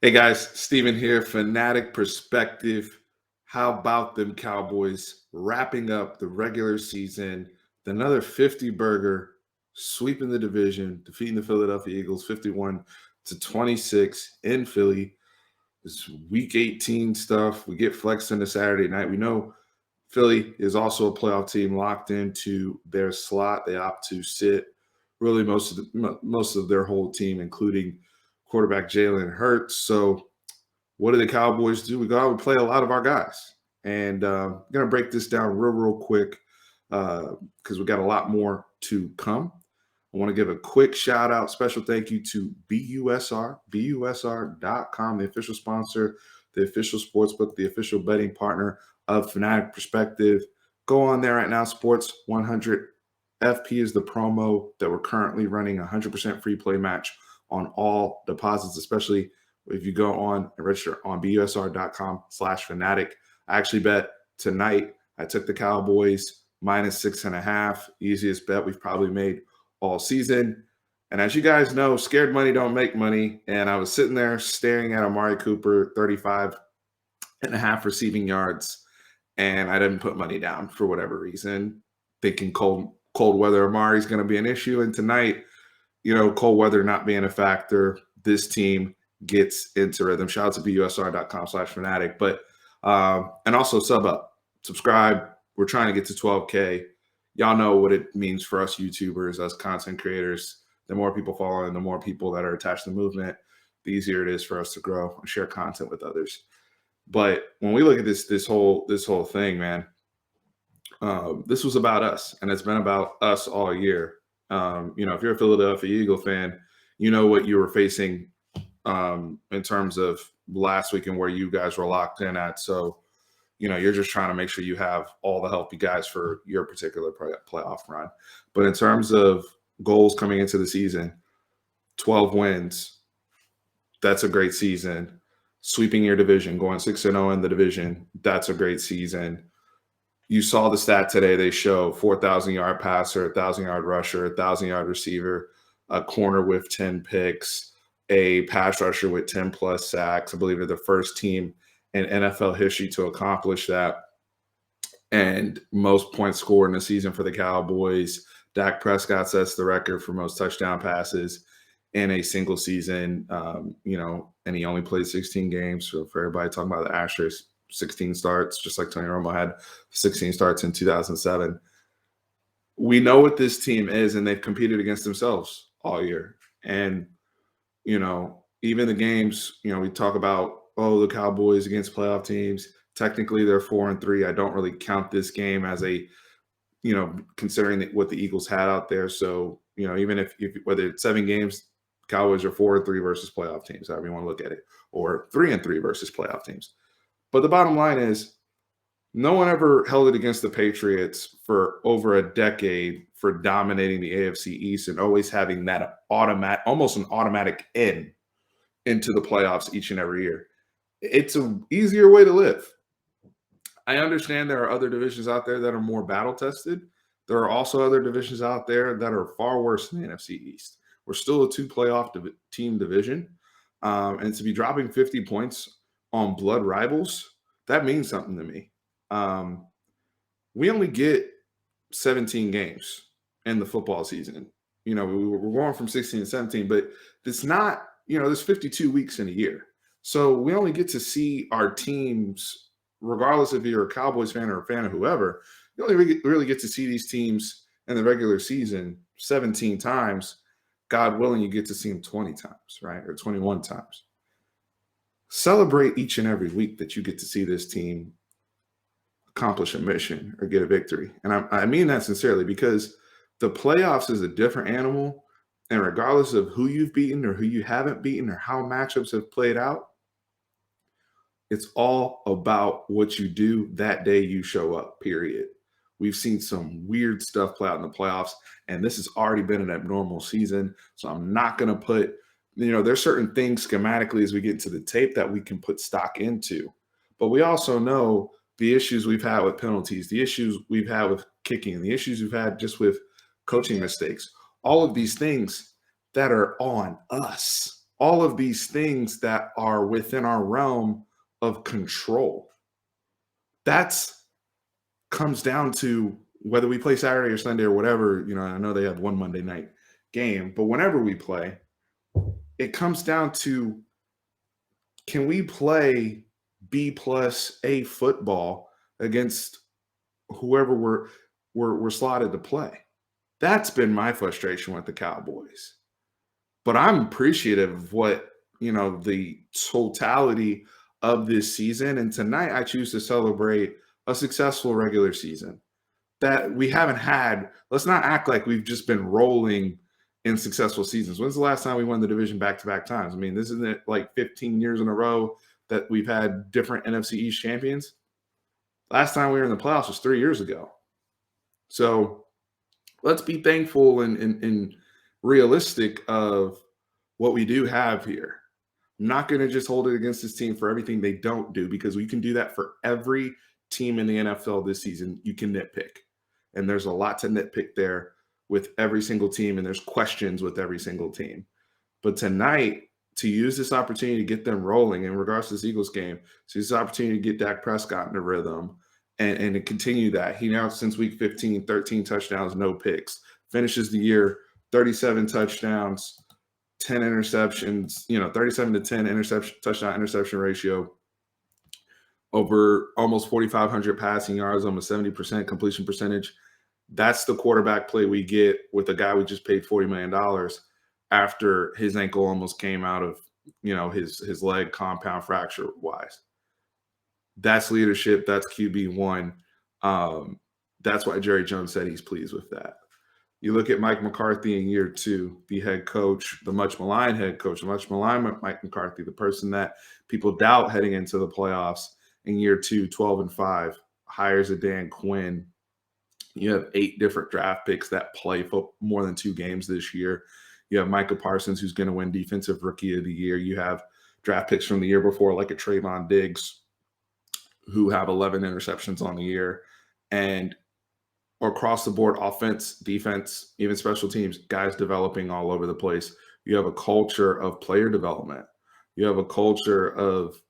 Hey guys, Steven here, Fanatic Perspective. How about them Cowboys wrapping up the regular season with another 50 burger, sweeping the division, defeating the Philadelphia Eagles 51-26 in Philly. This week 18 stuff. We get flexed into Saturday night. We know Philly is also a playoff team locked into their slot. They opt to sit really most of their whole team, including quarterback Jalen Hurts. So what do the Cowboys do? We go out and play a lot of our guys. And I'm going to break this down real quick because we got a lot more to come. I want to give a quick shout out, special thank you to BUSR.com, the official sponsor, the official sportsbook, the official betting partner of Fanatic Perspective. Go on there right now, Sports 100 FP is the promo that we're currently running, 100% free play match on all deposits, especially if you go on and register on busr.com/fanatic. I actually bet tonight. I took the Cowboys -6.5, easiest bet we've probably made all season. And as you guys know, scared money don't make money. And I was sitting there staring at Amari Cooper, 35.5 receiving yards, and I didn't put money down for whatever reason, thinking cold weather Amari's going to be an issue. And tonight, cold weather not being a factor, this team gets into rhythm. Shout out to busr.com/fanatic. But and also subscribe. We're trying to get to 12K. Y'all know what it means for us YouTubers, us content creators. The more people following, the more people that are attached to the movement, the easier it is for us to grow and share content with others. But when we look at this whole thing, man, this was about us, and it's been about us all year. If you're a Philadelphia Eagle fan, you know what you were facing in terms of last week and where you guys were locked in at. So, you're just trying to make sure you have all the help you guys for your particular playoff run. But in terms of goals coming into the season, 12 wins, that's a great season. Sweeping your division, going 6-0 in the division, that's a great season. You saw the stat today. They show 4,000-yard passer, 1,000-yard rusher, 1,000-yard receiver, a corner with 10 picks, a pass rusher with 10-plus sacks. I believe they're the first team in NFL history to accomplish that. And most points scored in a season for the Cowboys. Dak Prescott sets the record for most touchdown passes in a single season, and he only played 16 games. So for everybody talking about the Asterisk, 16 starts, just like Tony Romo had 16 starts in 2007. We know what this team is, and they've competed against themselves all year. And, even the games, we talk about, the Cowboys against playoff teams. Technically, they're 4-3. I don't really count this game as considering what the Eagles had out there. So, even if whether it's 7 games, Cowboys are 4-3 versus playoff teams, however you want to look at it, or 3-3 versus playoff teams. But the bottom line is, no one ever held it against the Patriots for over a decade for dominating the AFC East and always having that almost an automatic into the playoffs each and every year. It's an easier way to live. I understand there are other divisions out there that are more battle tested. There are also other divisions out there that are far worse than the NFC East. We're still a 2 playoff team division. And to be dropping 50 points on blood rivals, that means something to me. We only get 17 games in the football season. We're going from 16 to 17, but it's not, there's 52 weeks in a year. So we only get to see our teams, regardless if you're a Cowboys fan or a fan of whoever, you only really get to see these teams in the regular season 17 times. God willing, you get to see them 20 times, right? Or 21 times. Celebrate each and every week that you get to see this team accomplish a mission or get a victory. And I mean that sincerely, because the playoffs is a different animal. And regardless of who you've beaten or who you haven't beaten or how matchups have played out, it's all about what you do that day you show up, period. We've seen some weird stuff play out in the playoffs, and this has already been an abnormal season. So I'm not going to put, there's certain things schematically as we get into the tape that we can put stock into. But we also know the issues we've had with penalties, the issues we've had with kicking, the issues we've had just with coaching mistakes, all of these things that are on us. all of these things that are within our realm of control. That's comes down to whether we play Saturday or Sunday or whatever. I know they have one Monday night game, but whenever we play, it comes down to, can we play B plus A football against whoever we're slotted to play? That's been my frustration with the Cowboys. But I'm appreciative of what, the totality of this season. And tonight I choose to celebrate a successful regular season that we haven't had. Let's not act like we've just been rolling in successful seasons. When's the last time we won the division back-to-back times? I mean, this isn't like 15 years in a row that we've had different NFC East champions. Last time we were in the playoffs was 3 years ago. So let's be thankful and realistic of what we do have here. I'm not going to just hold it against this team for everything they don't do, because we can do that for every team in the NFL this season. You can nitpick, and there's a lot to nitpick there with every single team, and there's questions with every single team. But tonight, to use this opportunity to get them rolling in regards to this Eagles game, to use this opportunity to get Dak Prescott in a rhythm and to continue that. He now, since week 15, 13 touchdowns, no picks. Finishes the year 37 touchdowns, 10 interceptions, 37 to 10 touchdown interception ratio, over almost 4,500 passing yards, almost 70% completion percentage. That's the quarterback play we get with a guy we just paid $40 million after his ankle almost came out of, his leg compound fracture wise. That's leadership. That's QB1. That's why Jerry Jones said he's pleased with that. You look at Mike McCarthy in year 2, the head coach, the much maligned head coach, the much maligned Mike McCarthy, the person that people doubt heading into the playoffs in year 2, 12-5, hires a Dan Quinn. You have 8 different draft picks that play for more than 2 games this year. You have Micah Parsons, who's going to win Defensive Rookie of the Year. You have draft picks from the year before, like a Trayvon Diggs, who have 11 interceptions on the year. And across the board, offense, defense, even special teams, guys developing all over the place. You have a culture of player development. You have a culture of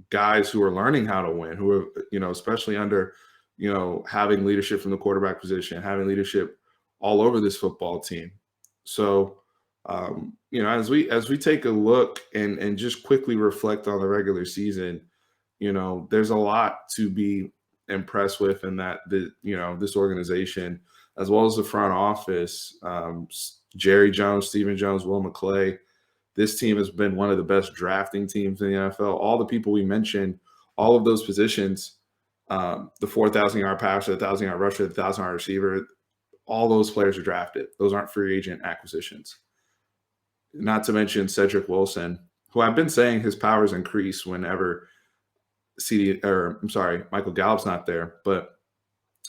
guys who are learning how to win, who are, especially under, having leadership from the quarterback position, having leadership all over this football team. So, as we take a look and just quickly reflect on the regular season, there's a lot to be impressed with in that, this organization, as well as the front office, Jerry Jones, Stephen Jones, Will McClay. This team has been one of the best drafting teams in the NFL. All the people we mentioned, all of those positions, the 4,000-yard passer, the 1,000-yard rusher, the 1,000-yard receiver, all those players are drafted. Those aren't free agent acquisitions. Not to mention Cedric Wilson, who I've been saying his powers increase whenever Michael Gallup's not there. But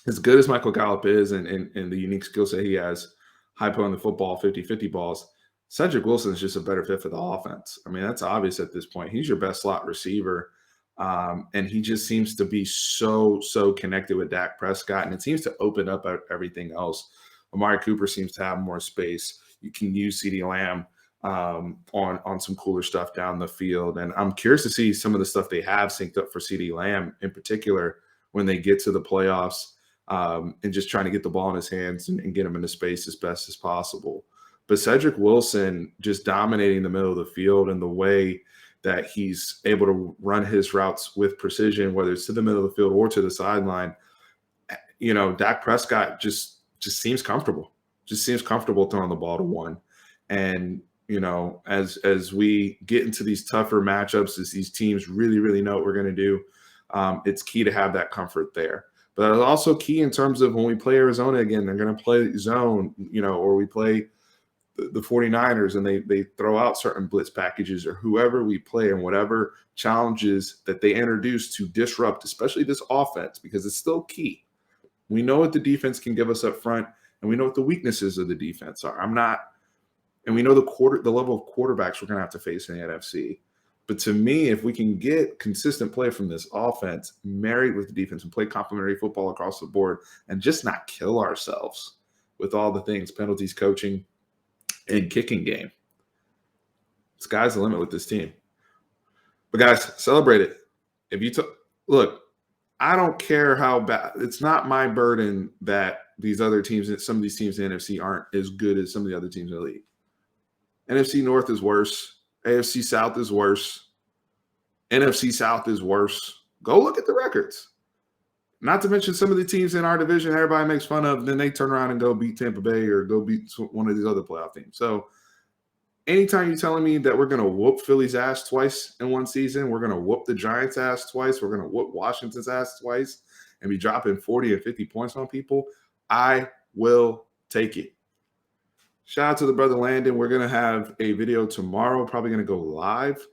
as good as Michael Gallup is and the unique skill set he has, high pulling the football, 50-50 balls, Cedric Wilson is just a better fit for the offense. I mean, that's obvious at this point. He's your best slot receiver. And he just seems to be so connected with Dak Prescott, and it seems to open up everything else. Amari Cooper seems to have more space. You can use CeeDee Lamb on some cooler stuff down the field. And I'm curious to see some of the stuff they have synced up for CeeDee Lamb in particular when they get to the playoffs, and just trying to get the ball in his hands and get him into space as best as possible. But Cedric Wilson just dominating the middle of the field, and the way that he's able to run his routes with precision, whether it's to the middle of the field or to the sideline. Dak Prescott just seems comfortable. Just seems comfortable throwing the ball to one. And, as we get into these tougher matchups, as these teams really, really know what we're going to do, it's key to have that comfort there. But it's also key in terms of when we play Arizona again, they're going to play zone, or we play the 49ers and they throw out certain blitz packages, or whoever we play, and whatever challenges that they introduce to disrupt, especially this offense, because it's still key. We know what the defense can give us up front, and we know what the weaknesses of the defense are. And we know the level of quarterbacks we're going to have to face in the NFC. But to me, if we can get consistent play from this offense married with the defense and play complementary football across the board and just not kill ourselves with all the things, penalties, coaching, and kicking game, Sky's the limit with this team. But guys, celebrate it. If you look, I don't care how bad. It's not my burden that these other teams, some of these teams in the NFC aren't as good as some of the other teams in the league. NFC North is worse. AFC South is worse. NFC South is worse. Go look at the records. Not to mention some of the teams in our division everybody makes fun of, then they turn around and go beat Tampa Bay or go beat one of these other playoff teams. So anytime you're telling me that we're going to whoop Philly's ass twice in one season, we're going to whoop the Giants' ass twice, we're going to whoop Washington's ass twice, and be dropping 40 and 50 points on people, I will take it. Shout out to the brother Landon. We're going to have a video tomorrow, probably going to go live.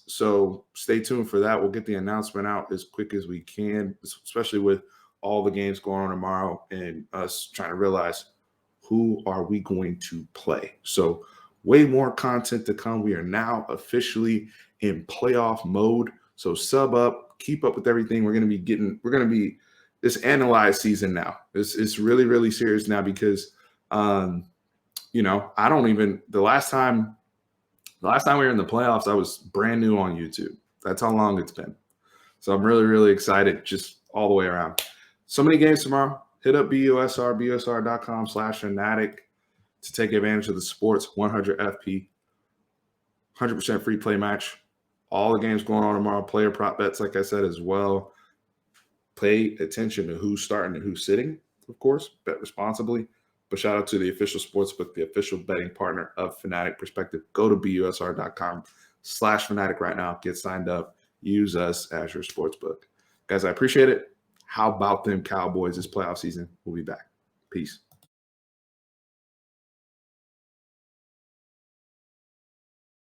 So stay tuned for that. We'll get the announcement out as quick as we can, especially with all the games going on tomorrow and us trying to realize who are we going to play. So way more content to come. We are now officially in playoff mode. So sub up, keep up with everything. We're going to be this analyze season now. It's really, really serious now because, I don't even, the last time we were in the playoffs, I was brand new on YouTube. That's how long it's been. So I'm really, really excited just all the way around. So many games tomorrow. Hit up busr.com/fanatic to take advantage of the sports 100 FP, 100% free play match. All the games going on tomorrow. Player prop bets, like I said, as well. Pay attention to who's starting and who's sitting, of course. Bet responsibly. But shout out to the official sportsbook, the official betting partner of Fanatic Perspective. Go to busr.com/fanatic right now. Get signed up. Use us as your sportsbook. Guys, I appreciate it. How about them Cowboys this playoff season? We'll be back. Peace.